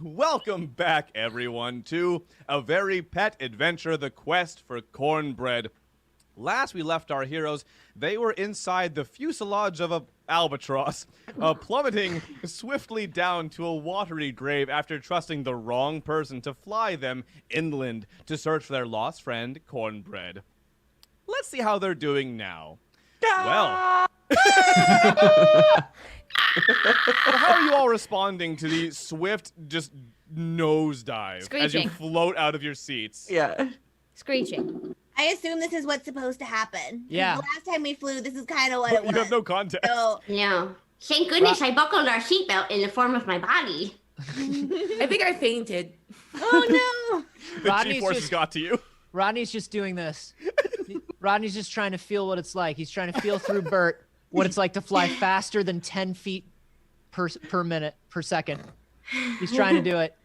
welcome back, everyone, to a very pet adventure, the quest for Cornbread. Last we left our heroes, they were inside the fuselage of a albatross, plummeting swiftly down to a watery grave after trusting the wrong person to fly them inland to search for their lost friend, Cornbread. Let's see how they're doing now. Well... how are you all responding to the swift, just nosedive as you float out of your seats? Yeah. Screeching. I assume this is what's supposed to happen. Yeah. The last time we flew, this is kind of what it was. You have no context. So, No. Thank goodness I buckled our seatbelt in the form of my body. I think I fainted. oh no! The G-forces got to you. Rodney's just doing this. Rodney's just trying to feel what it's like. He's trying to feel through Bert what it's like to fly faster than 10 feet per second. He's trying to do it.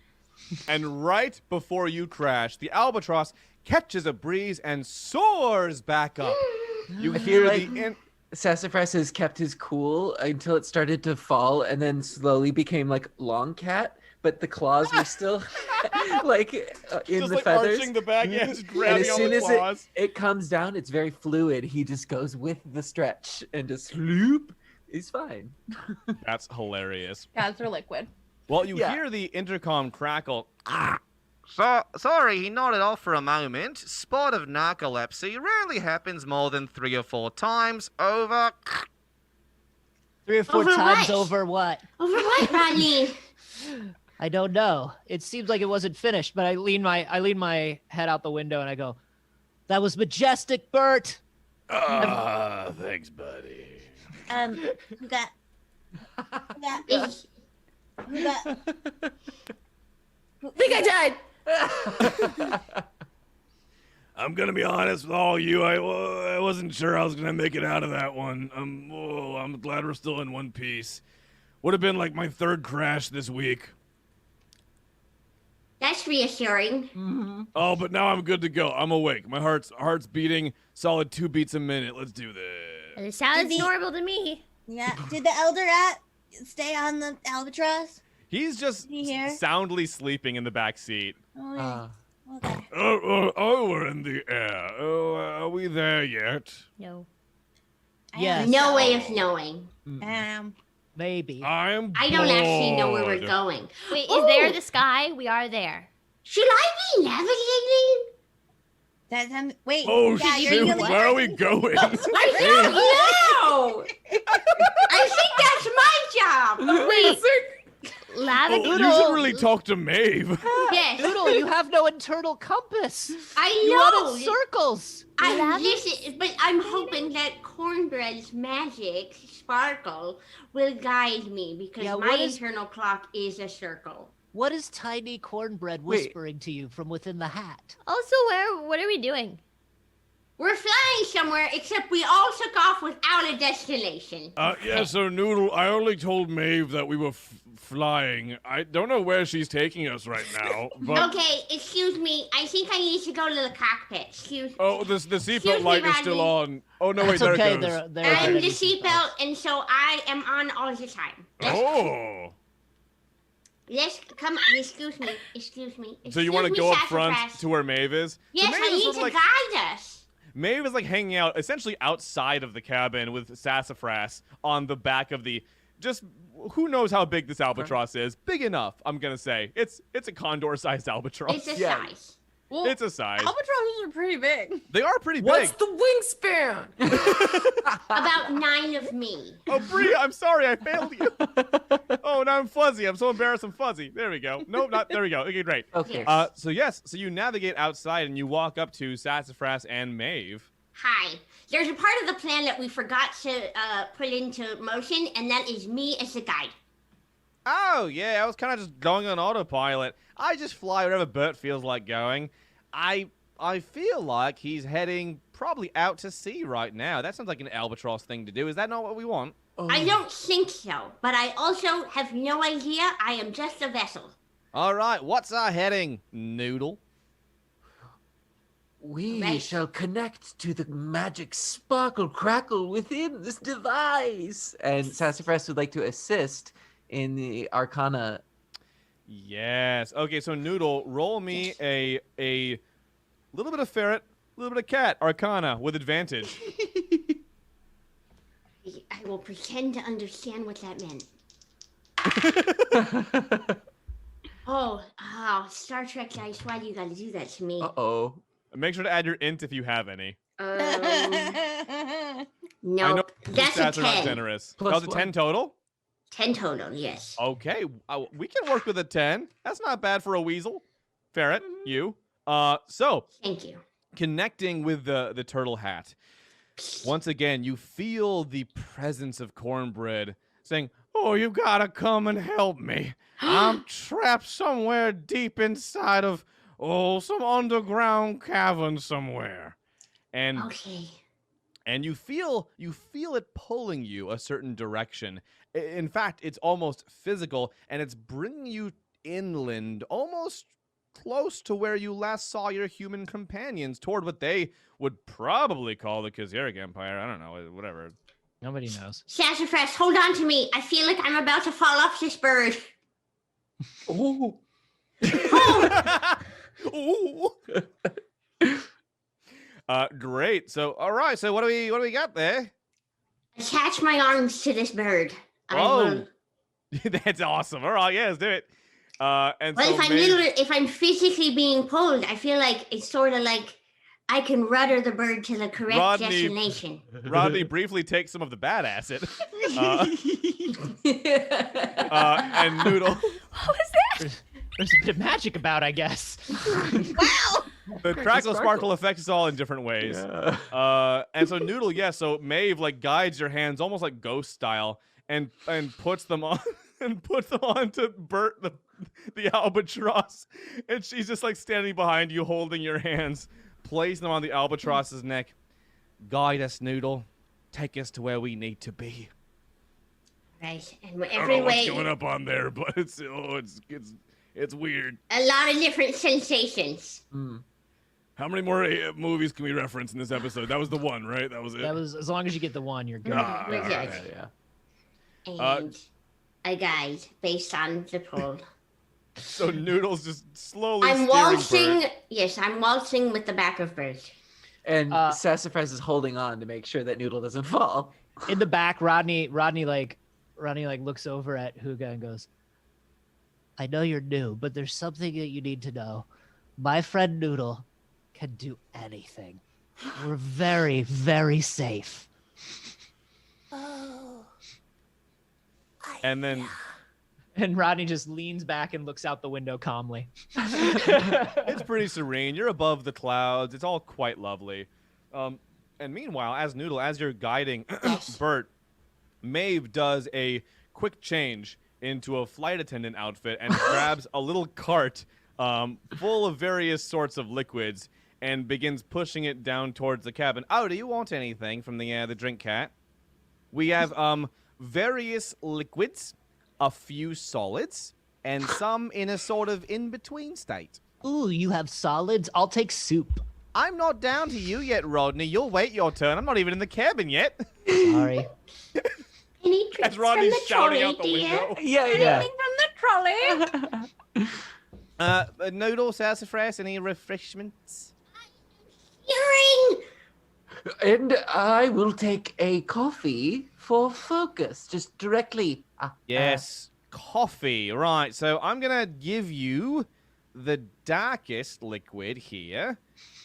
And right before you crash, the albatross catches a breeze and soars back up. You hear the... Sassafras has kept his cool until it started to fall and then slowly became like long cat, but the claws were still like in just the like feathers. arching the back, yeah, just And grabbing as on soon the as claws. it comes down, it's very fluid. He just goes with the stretch and just loop. He's fine. That's hilarious. Cats are liquid. Well, you hear the intercom crackle. Sorry, he nodded off for a moment. Spot of narcolepsy rarely happens more than 3 or 4 times. Over. 3 or 4 Over times what? over what? Over what, Rodney? I don't know. It seems like it wasn't finished, but I lean my head out the window and I go, "That was majestic, Bert." Thanks, buddy. Who got? Is- I think I died. I'm gonna be honest with all you. I wasn't sure I was gonna make it out of that one. I'm glad we're still in one piece. Would have been like my 3rd crash this week. That's reassuring. Oh, but now I'm good to go. I'm awake. My heart's beating solid 2 beats a minute. Let's do this. It sounds Did he- normal to me. Yeah. Did the elder rat stay on the albatross? He's just He here? soundly sleeping in the back seat. Oh yeah. Okay. We're in the air. Oh, are we there yet? No. Yes. No way of knowing. Maybe. I'm I don't actually know where we're bored. going. Wait, is there the sky? We are there. Should I be navigating? That time. Wait. Oh yeah, shoot! you're really Where are we going? I don't know. I think that's my job. Wait, Oh, Lava you should really talk to Maeve. Yes, Noodle, you have no internal compass. I You run know. in circles. I'm listen, but I'm hoping that Cornbread's magic sparkle will guide me because Yeah, my what is- internal clock is a circle. What is tiny Cornbread whispering to you from within the hat? Also, what are we doing? We're flying somewhere, except we all took off without a destination. Yeah, so Noodle, I only told Maeve that we were flying. I don't know where she's taking us right now, but... Okay, excuse me. I think I need to go to the cockpit. Excuse me. Oh, the Excuse seatbelt me, light is still Rodney. on. Oh, no, wait, That's there okay. it goes. They're I'm already the seatbelts. seatbelt, and so I am on all the time. Oh! Yes, come. Excuse me. Excuse me. So you want to go up front Sassafras. to where Maeve is? Yes, so Maeve I is need sort to of like, guide us. Maeve is like hanging out essentially outside of the cabin with Sassafras on the back of the... Just, who knows how big this albatross is? Big enough, I'm going to say. It's a condor-sized albatross. It's a Yeah. size. Well, It's a size. albatrosses are pretty big. They are pretty big. What's the wingspan? About 9 of me. Oh, Bree, I'm sorry, I failed you. Oh, now I'm fuzzy. I'm so embarrassed I'm fuzzy. There we go. Nope, not, there we go. Okay, great. Okay. So you navigate outside and you walk up to Sassafras and Maeve. Hi. There's a part of the plan that we forgot to put into motion, and that is me as the guide. Oh, yeah, I was kind of just going on autopilot. I just fly wherever Bert feels like going. I feel like he's heading probably out to sea right now. That sounds like an albatross thing to do. Is that not what we want? I don't think so, but I also have no idea. I am just a vessel. All right, what's our heading, Noodle? We Right. shall connect to the magic sparkle crackle within this device. And Sassafras would like to assist in the Arcana. Yes. Okay, so Noodle, roll me a little bit of ferret, a little bit of cat, Arcana with advantage. I will pretend to understand what that meant. Oh, Star Trek guys, why do you gotta do that to me? Uh-oh. Make sure to add your int if you have any. Nope. I know That's a stats are not 10. generous. Plus That was a 10 total? 10 total, yes. Okay, we can work with a 10. That's not bad for a weasel. Ferret, you. So, Thank you. connecting with the turtle hat. Once again, you feel the presence of Cornbread saying, "Oh, you gotta come and help me. I'm trapped somewhere deep inside of, some underground cavern somewhere." And Okay. and you feel it pulling you a certain direction. In fact, it's almost physical, and it's bringing you inland, almost close to where you last saw your human companions, toward what they would probably call the Kazaric Empire. I don't know, whatever. Nobody knows. Sassafras, hold on to me. I feel like I'm about to fall off this bird. Oh. Ooh. Great. So, all right. So, what do we got there? Attach my arms to this bird. Oh, that's awesome. All right, yeah, let's do it. And Well, so if I'm physically being pulled, I feel like it's sort of like I can rudder the bird to the correct Rodney- destination. Rodney briefly takes some of the bad acid. And Noodle. What was that? There's a bit of magic about, I guess. Wow. The crackle sparkle effect is all in different ways. Yeah. And so Noodle, so Maeve like guides your hands almost like ghost style and puts them on and puts them onto Bert the albatross, and she's just like standing behind you holding your hands, placing them on the albatross's neck. Guide us, Noodle. Take us to where we need to be. Right, and I don't every know what's way, going up on there, but it's weird. a lot of different sensations. How many more movies can we reference in this episode? That was the one, right? That was it. That was as long as you get the one, you're good. Ah, We're good. Yeah. And a guide based on the pull. So Noodle's just slowly I'm steering waltzing. Bert. Yes, I'm waltzing with the back of Bert. And Sassafras is holding on to make sure that Noodle doesn't fall. In the back, Rodney looks over at Huga and goes, "I know you're new, but there's something that you need to know. My friend Noodle can do anything. We're very, very safe." Oh. And then And Rodney just leans back and looks out the window calmly. it's pretty serene. You're above the clouds. It's all quite lovely. And meanwhile, as you're guiding Bert, Maeve does a quick change into a flight attendant outfit and grabs a little cart full of various sorts of liquids and begins pushing it down towards the cabin. Oh, do you want anything from the drink cat? We have various liquids, a few solids, and some in a sort of in-between state. Ooh, you have solids? I'll take soup. I'm not down to you yet, Rodney. You'll wait your turn. I'm not even in the cabin yet. Sorry. Any drinks As Rodney's from the shouting trolley, out the dear? window. Yeah. From the trolley. Noodle, sassafras, any refreshments? Hearing. And I will take a coffee for focus, just directly. Yes, coffee. Right, so I'm going to give you the darkest liquid here,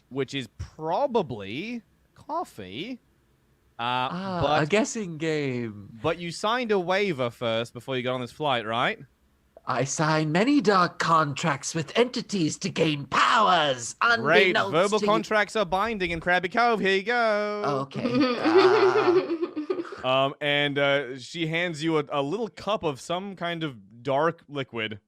which is probably coffee. A guessing game. But you signed a waiver first before you got on this flight, right? I sign many dark contracts with entities to gain powers. Great. Unbeknownst Verbal to you. contracts are binding in Krabby Cove. Here you go. Okay. And she hands you a little cup of some kind of dark liquid.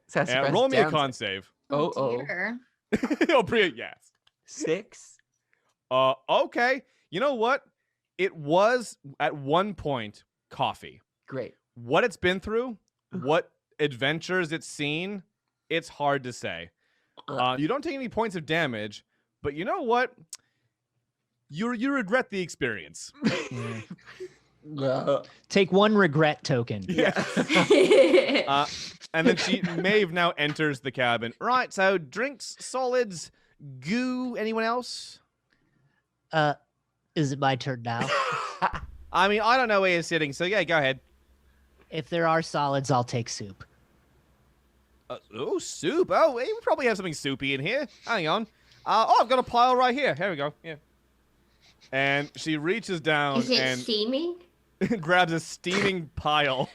Sassafras Roll me a down- con save. Oh. Dear. Oh, Bria, yes. 6. Okay. You know what? It was, at one point, coffee. Great. What it's been through, what adventures it's seen, it's hard to say. You don't take any points of damage, but you know what? You regret the experience. Take 1 regret token. Yeah. And then Maeve now enters the cabin. Right, so drinks, solids, goo, anyone else? Is it my turn now? I mean, I don't know where you're sitting, so yeah, go ahead. If there are solids, I'll take soup. Oh, soup. Oh, we probably have something soupy in here. Hang on. I've got a pile right here. Here we go. Yeah. And she reaches down Is it and steaming? grabs a steaming pile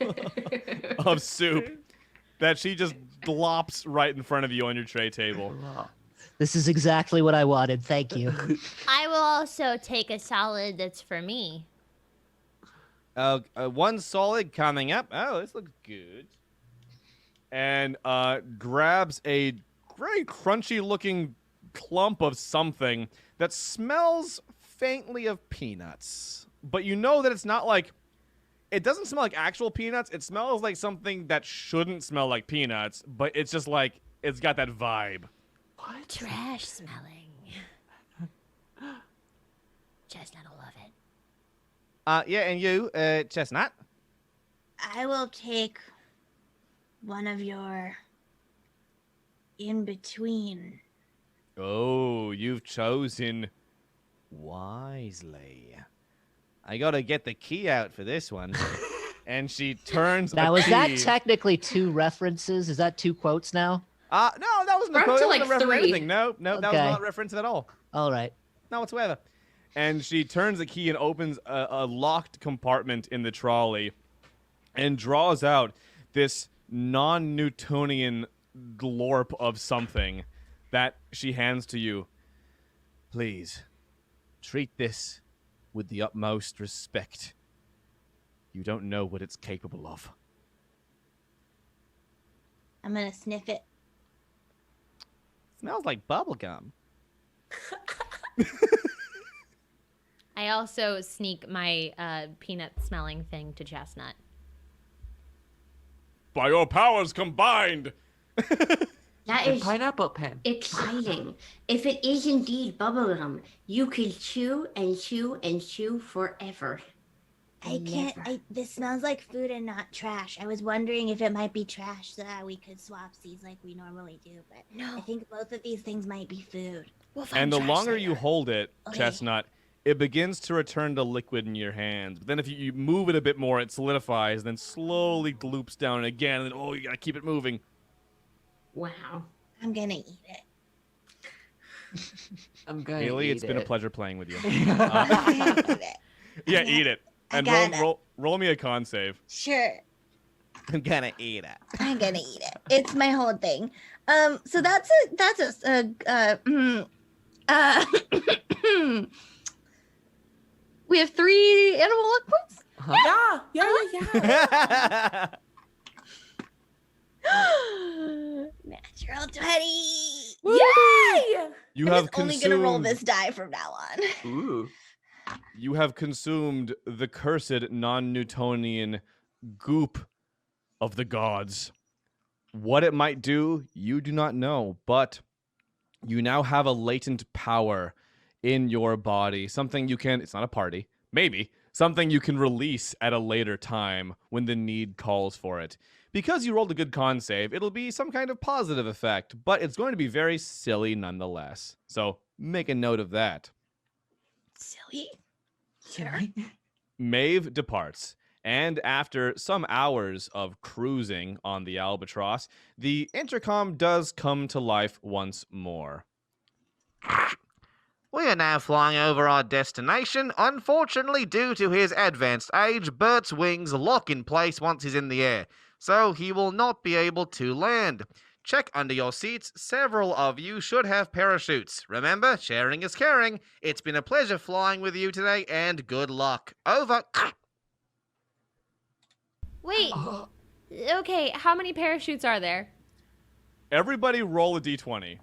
of soup that she just glops right in front of you on your tray table. This is exactly what I wanted. Thank you. I will also take a salad that's for me. 1 solid coming up. Oh, this looks good. And grabs a very crunchy-looking clump of something that smells faintly of peanuts. But you know that it's not like... It doesn't smell like actual peanuts. It smells like something that shouldn't smell like peanuts, but it's just like... It's got that vibe. What? Trash smelling. Chestnut will love it. Yeah, and you, Chestnut? I will take one of your in between. Oh, you've chosen wisely. I gotta get the key out for this one. And she turns Now, a is that key. technically 2 references? Is that 2 quotes now? No, that wasn't a We're up quote. to, That wasn't like, a reference or 3. anything. No, that was Okay. not reference at all. All right. Not whatsoever. And she turns the key and opens a locked compartment in the trolley and draws out this non-Newtonian glorp of something that she hands to you. Please, treat this with the utmost respect. You don't know what it's capable of. I'm gonna sniff it. Smells like bubblegum. I also sneak my peanut smelling thing to Chestnut. By your powers combined! That A is pineapple pen. exciting. If it is indeed bubblegum, you could chew and chew and chew forever. I can't. Never. This smells like food and not trash. I was wondering if it might be trash so that we could swap seeds like we normally do, but No. I think both of these things might be food. We'll find And the trash longer later. you hold it, Okay. Chestnut, it begins to return to liquid in your hands. But then if you move it a bit more, it solidifies, then slowly gloops down again, and then, oh, you gotta keep it moving. Wow. I'm gonna eat it. I'm gonna Haley, eat it's been a it. pleasure playing with you. I'm gonna eat it. Yeah, Okay. eat it. I And got it. roll me a con save. Sure. I'm gonna eat it. I'm gonna eat it. It's my whole thing. So that's we have 3 animal luck points. Huh? Natural 20. Yay! You I'm have just only gonna roll consumed. this die from now on. Ooh. You have consumed the cursed non-Newtonian goop of the gods. What it might do, you do not know, but you now have a latent power in your body. Something you can, it's not a party, maybe, something you can release at a later time when the need calls for it. Because you rolled a good con save, it'll be some kind of positive effect, but it's going to be very silly nonetheless. So make a note of that. Silly. Sorry. Maeve departs, and after some hours of cruising on the Albatross, the intercom does come to life once more. We are now flying over our destination. Unfortunately, due to his advanced age, Bert's wings lock in place once he's in the air, so he will not be able to land. Check under your seats. Several of you should have parachutes. Remember, sharing is caring. It's been a pleasure flying with you today, and good luck. Over. Wait. Okay, how many parachutes are there? Everybody roll a d20.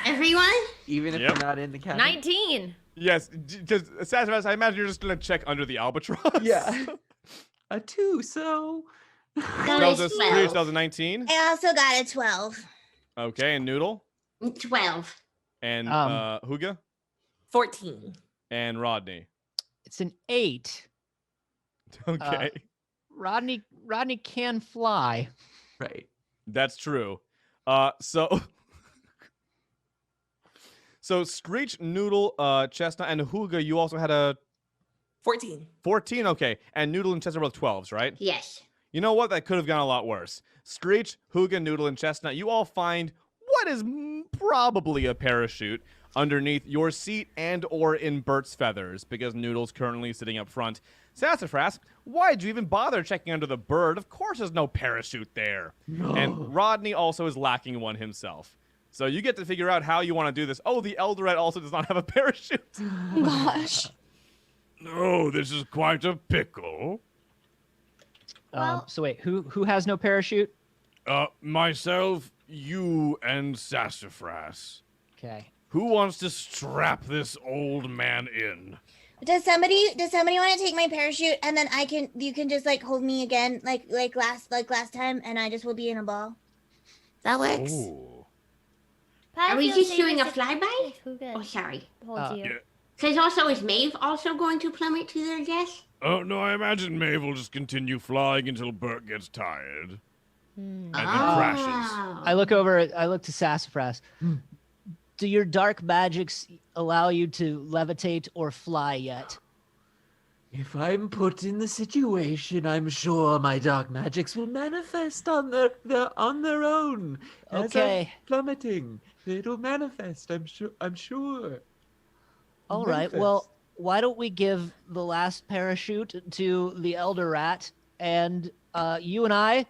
Everyone? Even if Yep. you're not in the cabin. 19. Yes, because Sassafras, I imagine you're just going to check under the Albatross. Yeah. A 2, so. That was a 12. 2019. I also got a 12. Okay, and Noodle, 12. and Huga, 14. and Rodney. It's an 8. Okay. Rodney can fly. Right. That's true. So Screech, Noodle, Chestnut, and Huga, you also had a 14. 14, okay. And Noodle and Chestnut were both 12s, right? Yes. You know what? That could have gone a lot worse. Screech, Huga, Noodle, and Chestnut, you all find what is probably a parachute underneath your seat and or in Bert's feathers, because Noodle's currently sitting up front. Sassafras, why did you even bother checking under the bird? Of course there's no parachute there. No. And Rodney also is lacking one himself. So you get to figure out how you want to do this. Oh, the Eldoret also does not have a parachute. Gosh. No, this is quite a pickle. Well- So wait, who has no parachute? Myself, you, and Sassafras. Okay. Who wants to strap this old man in? Does somebody want to take my parachute and then you can just like hold me again like last time and I just will be in a ball? That works. Ooh. Are we just doing a flyby? Who good? Oh, sorry. Holds you. Yeah. Because also, is Maeve also going to plummet to their death? Oh, no, I imagine Maeve will just continue flying until Bert gets tired. And then crashes. I look to Sassafras. Do your dark magics allow you to levitate or fly yet? If I'm put in the situation, I'm sure my dark magics will manifest on their own. As Okay. I'm plummeting, it'll manifest. I'm sure. All right. Manifest. Well, why don't we give the last parachute to the Elder Rat, and you and I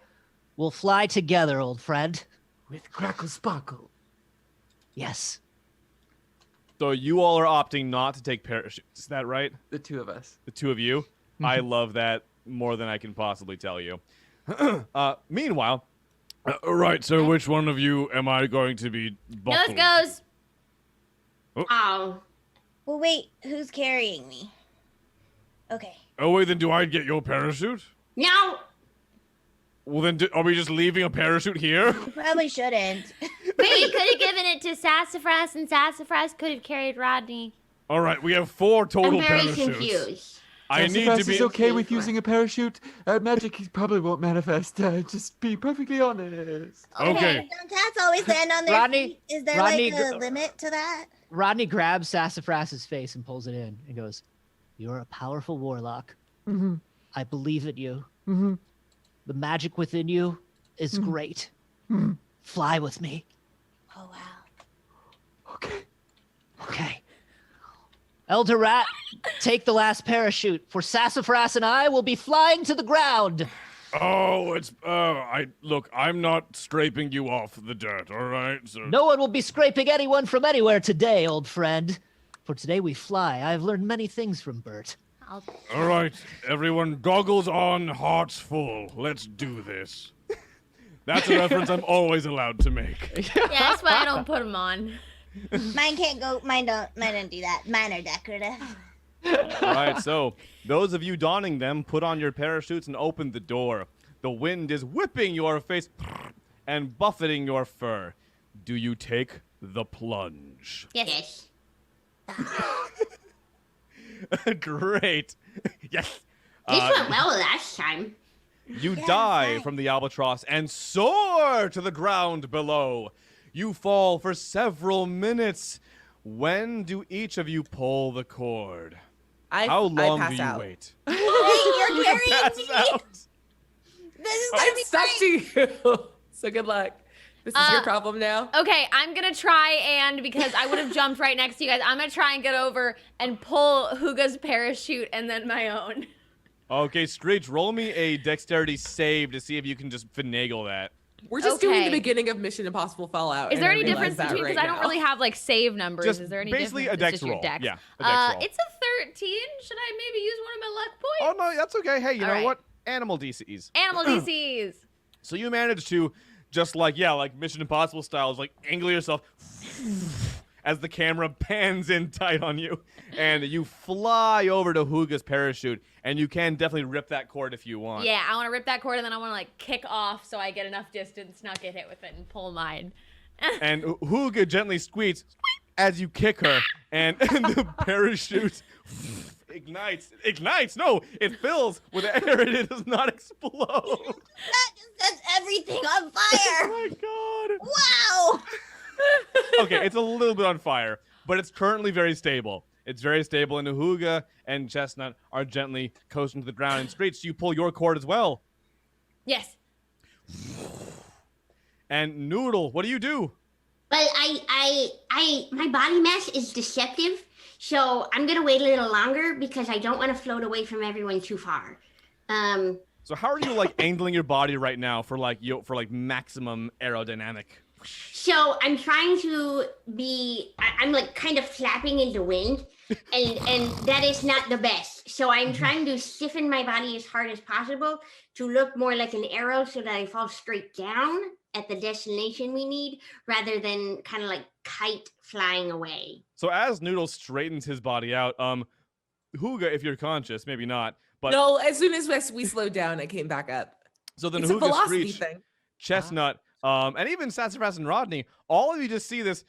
will fly together, old friend. With Crackle Sparkle. Yes. So you all are opting not to take parachutes. Is that right? The two of us. The two of you? I love that more than I can possibly tell you. Meanwhile, right, so which one of you am I going to be Nose goes. Oh. Well, wait, who's carrying me? Okay. Oh, wait, then do I get your parachute? No. Well, then are we just leaving a parachute here? You probably shouldn't. We could have given it to Sassafras, and Sassafras could have carried Rodney. All right, we have 4 total I'm very parachutes. confused. I need Sassafras to be is okay with using a parachute. Magic probably won't manifest. Just be perfectly honest. Okay. Don't cats always land on their Rodney- feet? Is there Rodney, like a limit to that? Rodney grabs Sassafras's face and pulls it in and goes, "You're a powerful warlock. Mm-hmm. I believe in you. Mm-hmm. The magic within you is great. Fly with me." Oh wow. Okay. Okay. Elder Rat, take the last parachute, for Sassafras and I will be flying to the ground. Oh, look, I'm not scraping you off the dirt, all right? So No one will be scraping anyone from anywhere today, old friend. For today we fly. I have learned many things from Bert. I'll... All right, everyone, goggles on, hearts full. Let's do this. That's a reference I'm always allowed to make. Yeah, that's why I don't put them on. Mine can't go. Mine don't do that. Mine are decorative. All right, so those of you donning them, put on your parachutes and open the door. The wind is whipping your face and buffeting your fur. Do you take the plunge? Yes. Great. Yes. This went well last time. You Yeah, die right. from the albatross and soar to the ground below. You fall for several minutes. When do each of you pull the cord? How long pass do you out. wait? Hey, you're carrying Pass me. out. This is gonna I'm be stuck great. to you. So good luck. This is your problem now. Okay, I'm gonna try and because I would have jumped right next to you guys, I'm gonna try and get over and pull Huga's parachute and then my own. Okay, Screech, roll me a dexterity save to see if you can just finagle that. We're just doing Okay. the beginning of Mission Impossible Fallout. Is and there I any realize difference that between? Because right I don't now. really have like save numbers. Just Is there any basically difference? a It's dex just your roll. dex. Yeah, a dex roll. It's a 13. Should I maybe use one of my luck Oh, points? no, that's okay. Hey, you All know right. what? Animal DCs. Animal DCs. So you manage to just like Mission Impossible style, like angle yourself as the camera pans in tight on you, and you fly over to Huga's parachute, and you can definitely rip that cord if you want. Yeah, I want to rip that cord and then I want to like kick off so I get enough distance, not get hit with it, and pull mine. And Huga gently squeaks as you kick her, and the parachute Ignites. No, it fills with air and it does not explode. That just sets everything on fire. Oh my god. Wow. Okay, it's a little bit on fire, but it's currently very stable. It's very stable, and Huga and Chestnut are gently coasting to the ground. And Screech, you pull your cord as well. Yes. And Noodle, what do you do? Well, my body mass is deceptive, so I'm gonna wait a little longer because I don't want to float away from everyone too far. So how are you like angling your body right now for like maximum aerodynamic? So I'm trying to be. I'm like kind of flapping in the wind, and that is not the best. So I'm trying to stiffen my body as hard as possible to look more like an arrow, so that I fall straight down at the destination we need, rather than kind of like kite flying away. So as Noodle straightens his body out, Huga, if you're conscious, maybe not, but No, as soon as we slowed down, I came back up. so then It's a Huga, velocity Screech, thing. Chestnut, and even Sassafras and Rodney, all of you just see this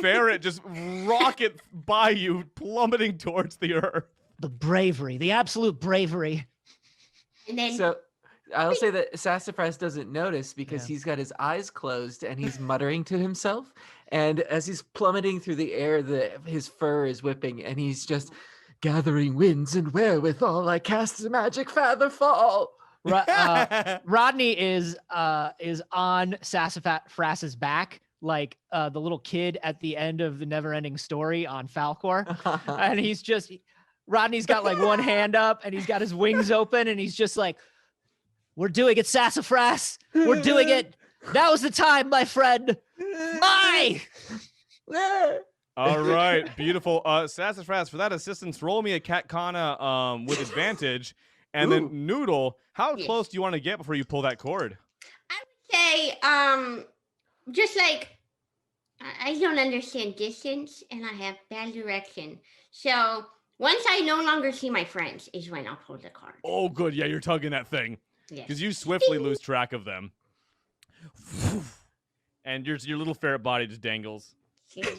ferret just rocket by you, plummeting towards the earth. The bravery, the absolute bravery. And then So I'll say that Sassafras doesn't notice because Yeah. he's got his eyes closed and he's muttering to himself. And as he's plummeting through the air, his fur is whipping and he's just gathering winds and wherewithal I cast the magic feather fall. Rodney is on Sassafras's back, like the little kid at the end of the Never-Ending Story on Falcor, and Rodney's got like one hand up and he's got his wings open and he's just like, "We're doing it, Sassafras. We're doing it. That was the time, my friend. My." All right, beautiful. Sassafras, for that assistance, roll me a Katkana with advantage. And then Noodle, how Yes. close do you want to get before you pull that cord? say, just like I don't understand distance and I have bad direction. So once I no longer see my friends is when I'll pull the card. Oh, good. Yeah, you're tugging that thing. Yes. Because you swiftly lose track of them. And your little ferret body just dangles.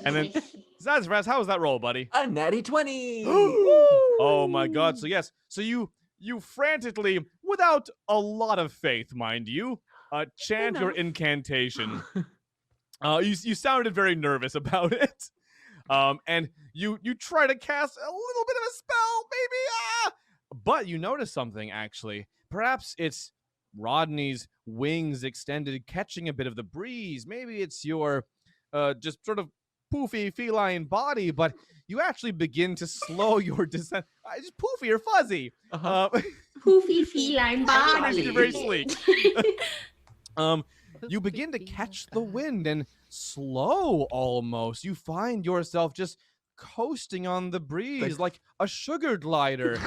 And then, Sassafras, how was that roll, buddy? A natty 20. Oh my god. So yes, so you frantically, without a lot of faith, mind you, chant your incantation. You sounded very nervous about it. And you try to cast a little bit of a spell, maybe, but you notice something, actually. Perhaps it's Rodney's wings extended, catching a bit of the breeze. Maybe it's your just sort of poofy feline body, but you actually begin to slow your descent. Just poofy or fuzzy. Poofy feline body. You're very sleek. You begin to catch the wind and slow almost. You find yourself just coasting on the breeze like a sugar glider.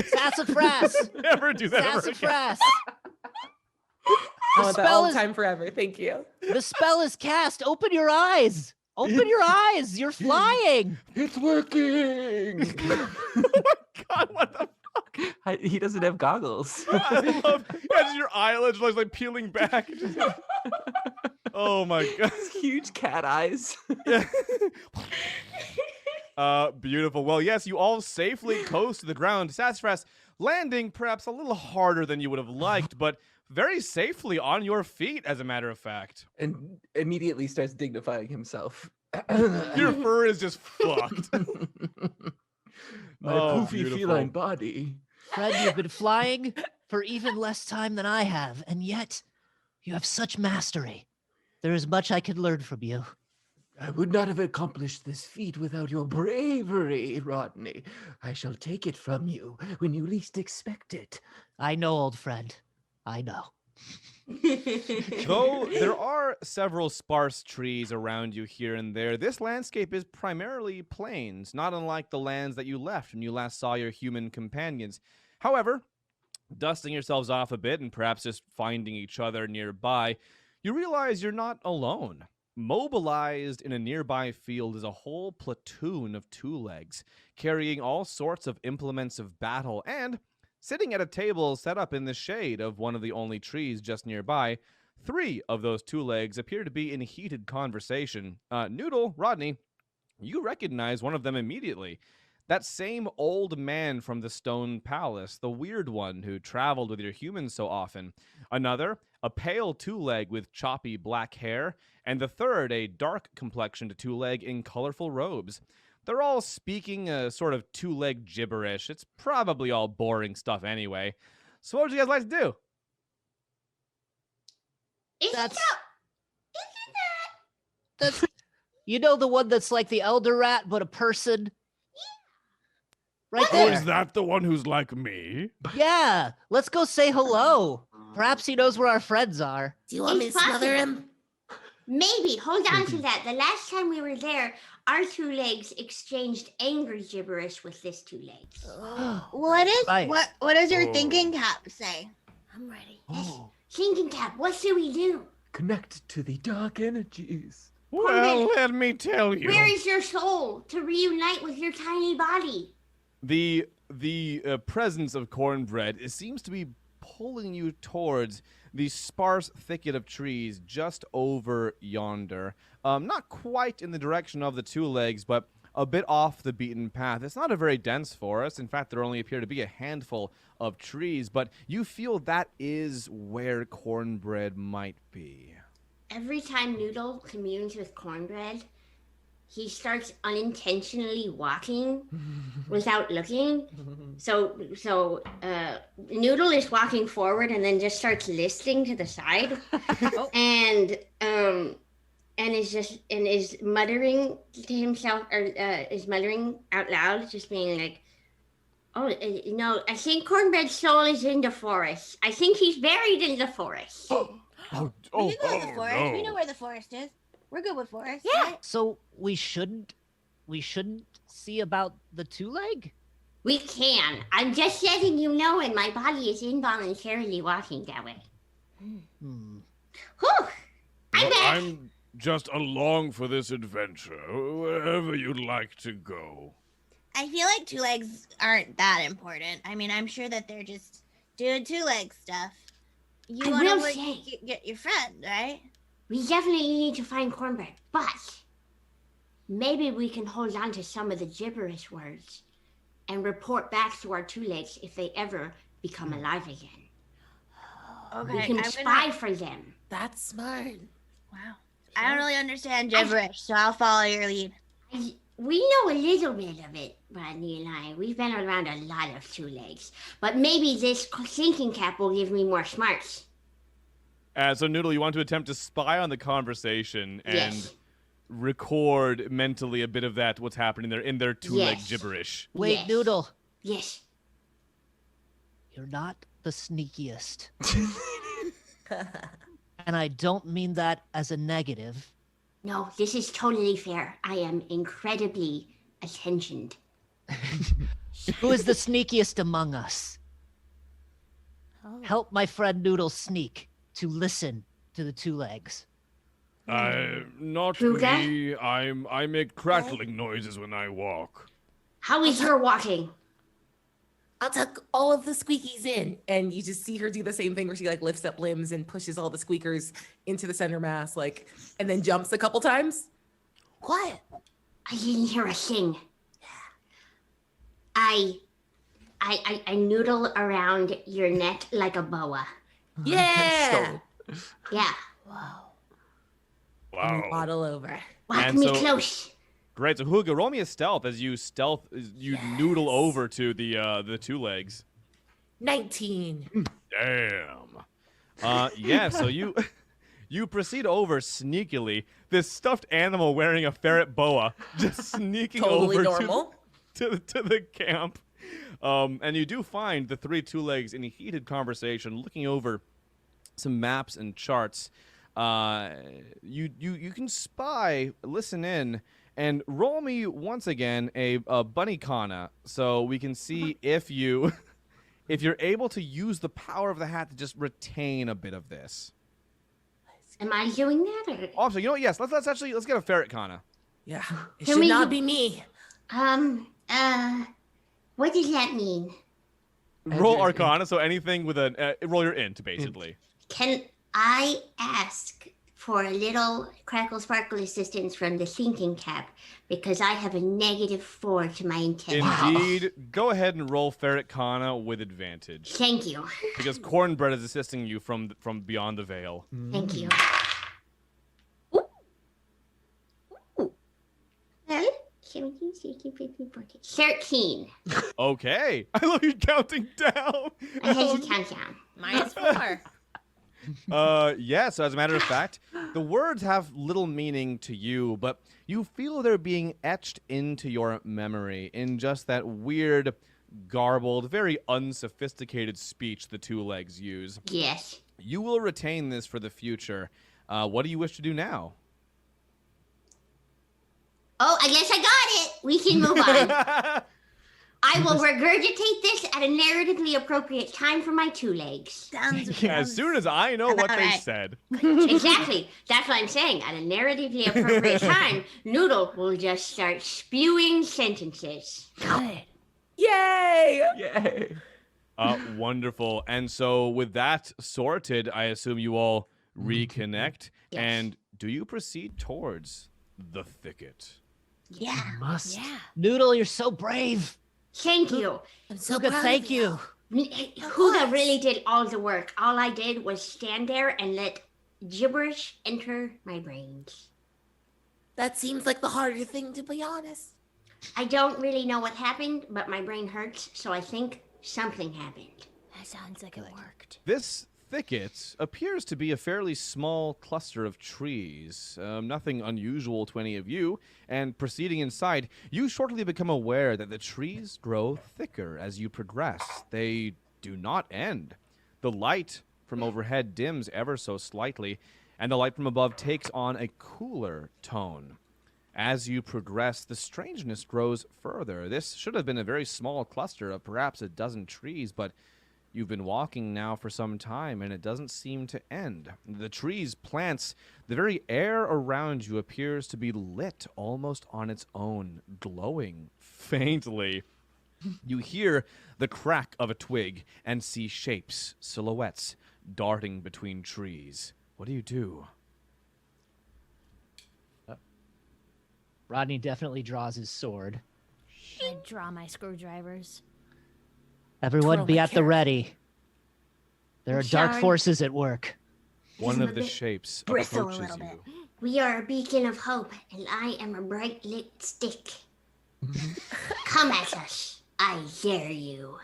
Sassafras! Never do that ever again. Sassafras! I want that all the time forever. Thank you. The spell is cast. Open your eyes. Open your eyes. You're flying. It's working. Oh my god, what the fuck? He doesn't have goggles. I love just your eyelids like peeling back. Oh my god. Huge cat eyes. Beautiful. Well, yes, you all safely coast to the ground. Sassafras landing perhaps a little harder than you would have liked, but very safely on your feet, as a matter of fact. And immediately starts dignifying himself. Your fur is just fucked. My Oh, poofy beautiful. feline body. Fred, you've been flying for even less time than I have, and yet you have such mastery. There is much I could learn from you. I would not have accomplished this feat without your bravery, Rodney. I shall take it from you when you least expect it. I know, old friend. I know. Though there are several sparse trees around you here and there, this landscape is primarily plains, not unlike the lands that you left when you last saw your human companions. However, dusting yourselves off a bit and perhaps just finding each other nearby, you realize you're not alone. Mobilized in a nearby field is a whole platoon of two-legs, carrying all sorts of implements of battle, and sitting at a table set up in the shade of one of the only trees just nearby, 3 of those 2 legs appear to be in heated conversation. Noodle, Rodney, you recognize one of them immediately. That same old man from the Stone Palace, the weird one who traveled with your humans so often. Another, a pale 2-leg with choppy black hair. And the third, a dark complexioned 2-leg in colorful robes. They're all speaking a sort of 2-leg gibberish. It's probably all boring stuff anyway. So what would you guys like to do? That's That's you know the one that's like the elder rat, but a person. Right Oh, there. is that the one who's like me? Yeah, let's go say hello. Perhaps he knows where our friends are. Do you want me to It's smother possible. him? Maybe. Hold on to that. The last time we were there, our 2 legs exchanged angry gibberish with this 2 legs. what is Right. what does your Oh. thinking cap say? I'm ready. Oh, Thinking cap, what should we do? connect to the dark energies. Well, let me tell you. Where is your soul to reunite with your tiny body? The presence of Cornbread seems to be pulling you towards the sparse thicket of trees just over yonder. Not quite in the direction of the 2 legs, but a bit off the beaten path. It's not a very dense forest. In fact, there only appear to be a handful of trees, but you feel that is where Cornbread might be. Every time Noodle communes with Cornbread, he starts unintentionally walking without looking. So Noodle is walking forward and then just starts listing to the side, and is muttering to himself, or is muttering out loud, just being like, "Oh, no, I think Cornbread's soul is in the forest. I think he's buried in the forest." Oh, We can go to the forest. We know where the forest is. We're good with forest. Yeah. right? So we shouldn't see about the 2-leg? We can. I'm just letting you know, and my body is involuntarily walking that way. Hmm. Whew! I'm back. I'm just along for this adventure, wherever you'd like to go. I feel like 2 legs aren't that important. I mean, I'm sure that they're just doing 2-leg stuff. You I want will to say- get your friend, right? We definitely need to find Cornbread, but maybe we can hold on to some of the gibberish words and report back to our 2 legs if they ever become alive again. Okay, We can I'm spy gonna. for them. That's smart. Wow. I don't really understand gibberish, so I'll follow your lead. We know a little bit of it, Rodney and I. We've been around a lot of 2 legs, but maybe this thinking cap will give me more smarts. So Noodle, you want to attempt to spy on the conversation and Yes. record mentally a bit of that, what's happening there in their 2-leg Yes. gibberish. Wait, Yes. Noodle, Yes. you're not the sneakiest. And I don't mean that as a negative. No, this is totally fair. I am incredibly attentioned. Who is the sneakiest among us? Oh. Help my friend Noodle sneak to listen to the 2 legs. Not Kruger? me. I make crackling noises when I walk. How is your walking? I'll tuck all of the squeakies in. And you just see her do the same thing where she like lifts up limbs and pushes all the squeakers into the center mass, like, and then jumps a couple times. What? I didn't hear a thing. I noodle around your neck like a boa. Yeah. Yeah. And Wow. waddle over. Walk And me so- close. Great. So Huga, roll me a stealth as you noodle over to the 2 legs. 19. Damn. Yeah. So you proceed over sneakily. This stuffed animal wearing a ferret boa just sneaking Totally over normal. to the camp. And you do find the 3 2 legs in a heated conversation, looking over some maps and charts. You can spy, listen in, and roll me once again a bunny kana, so we can see if you're able to use the power of the hat to just retain a bit of this. Am I doing that? Or... Oh, so you know what? Yes, let's get a ferret kana. Yeah. It Can should we- not be me. What does that mean? Roll Andrew's Arcana, so anything with roll your int basically. Can I ask for a little crackle sparkle assistance from the thinking cap because I have a -4 to my intelligence. Indeed. Go ahead and roll Ferret Kana with advantage. Thank you. Because Cornbread is assisting you from beyond the veil. Thank you. Ooh. 17, 16, 15, 14. 13. Okay. I love you counting down. I had to count down. -4. Yeah, so as a matter of fact, the words have little meaning to you, but you feel they're being etched into your memory in just that weird, garbled, very unsophisticated speech the two legs use. Yes. You will retain this for the future. What do you wish to do now? Oh, I guess I got it. We can move on. I will regurgitate this at a narratively appropriate time for my two legs. Sounds As soon as I know what they Alright. said. Exactly. That's what I'm saying. At a narratively appropriate time, Noodle will just start spewing sentences. Good. Yay! Yay. Wonderful. And so with that sorted, I assume you all reconnect. Yes. And do you proceed towards the thicket? Yeah. Must. Yeah. Noodle, you're so brave. Thank you. I'm so Huga, proud thank of you. Huga really did all the work. All I did was stand there and let gibberish enter my brains. That seems like the harder thing, to be honest. I don't really know what happened, but my brain hurts, so I think something happened. That sounds like it worked. This thicket appears to be a fairly small cluster of trees. Nothing unusual to any of you. And proceeding inside, you shortly become aware that the trees grow thicker as you progress. They do not end. The light from overhead dims ever so slightly, and the light from above takes on a cooler tone. As you progress, the strangeness grows further. This should have been a very small cluster of perhaps a dozen trees, but you've been walking now for some time, and it doesn't seem to end. The trees, plants, the very air around you appears to be lit almost on its own, glowing faintly. You hear the crack of a twig and see shapes, silhouettes, darting between trees. What do? Rodney definitely draws his sword. I draw my screwdrivers. Everyone Twirl be my at the carrot. ready. There are dark Sharon. forces at work. One Isn't of a the bit shapes bristle a approaches little you. We are a beacon of hope, and I am a bright lit stick. Come at us. I dare you.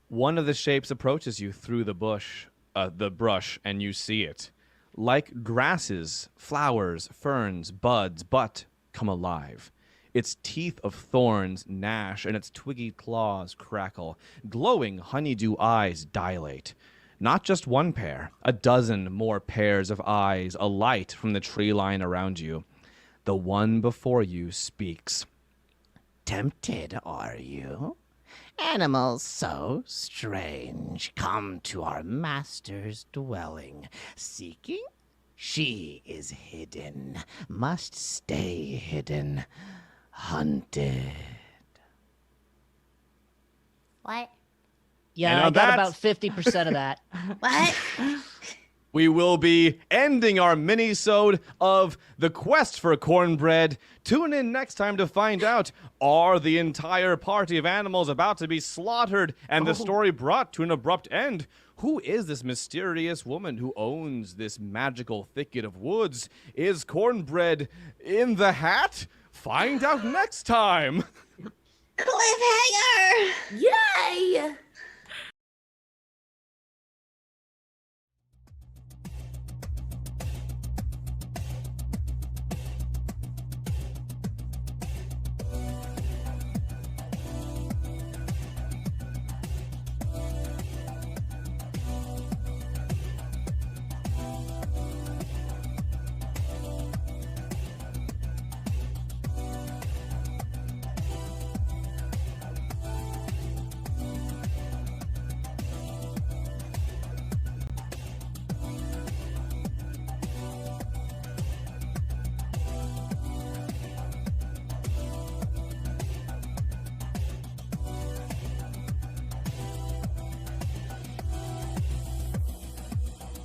One of the shapes approaches you through the brush, and you see it. Like grasses, flowers, ferns, buds, but come alive. Its teeth of thorns gnash, and its twiggy claws crackle. Glowing honeydew eyes dilate. Not just one pair, a dozen more pairs of eyes alight from the tree line around you. The one before you speaks. Tempted, are you? Animals so strange come to our master's dwelling, seeking? She is hidden, must stay hidden, hunted. What? Yeah, And I on got that- about 50% of that. What? We will be ending our mini-sode of The Quest for Cornbread. Tune in next time to find out, are the entire party of animals about to be slaughtered and the story brought to an abrupt end? Who is this mysterious woman who owns this magical thicket of woods? Is Cornbread in the hat? Find out next time! Cliffhanger! Yay!